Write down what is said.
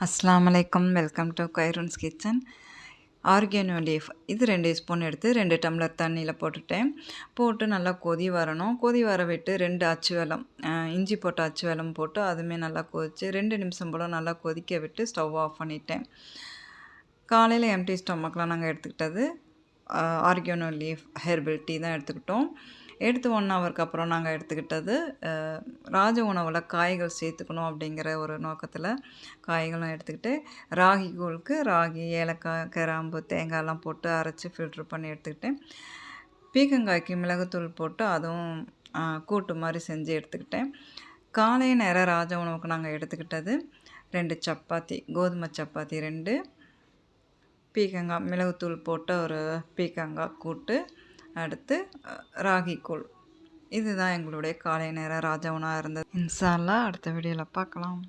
அஸ்ஸலாமு அலைக்கும். Welcome to Khairun's kitchen. Oregano leaf இது 2 ஸ்பூன் எடுத்து 2 டம்ளர் தண்ணியில் போட்டுட்டேன். போட்டு நல்லா கொதி வரணும். கொதி வர விட்டு 2 அச்சு வெல்லம், இஞ்சி போட்ட அச்சு வெல்லம் போட்டு அதுவுமே நல்லா கொதிச்சு 2 நிமிஷம் போல் நல்லா கொதிக்க விட்டு ஸ்டவ் ஆஃப் பண்ணிட்டேன். காலையில் எம்டி ஸ்டொமக்கில் நாங்கள் எடுத்துக்கிட்டது ஆர்கானோ லீஃப் ஹெர்பல் டீ தான் எடுத்துக்கிட்டோம். எடுத்து 1 ஹவருக்கு அப்புறம் நாங்கள் எடுத்துக்கிட்டது ராஜ உணவில் காய்கள் சேர்த்துக்கணும் அப்படிங்கிற ஒரு நோக்கத்தில் காய்களும் எடுத்துக்கிட்டு, ராகி கூழுக்கு ராகி, ஏலக்காய், கிராம்பு, தேங்காயெல்லாம் போட்டு அரைச்சி ஃபில்ட்ரு பண்ணி எடுத்துக்கிட்டேன். பீக்கங்காய்க்கு மிளகுத்தூள் போட்டு அதுவும் கூட்டு மாதிரி செஞ்சு எடுத்துக்கிட்டேன். காலை நேரம் ராஜ உணவுக்கு நாங்கள் எடுத்துக்கிட்டது 2 சப்பாத்தி, கோதுமை சப்பாத்தி 2, பீக்கங்காய் மிளகுத்தூள் போட்ட ஒரு பீக்கங்காய் கூட்டு, அடுத்து ராகி கூழ். இதுதான் எங்களுடைய காலை நேர ராஜ உணவாக இருந்தது. இன்ஷா அல்லாஹ் அடுத்த வீடியோவில் பார்க்கலாம்.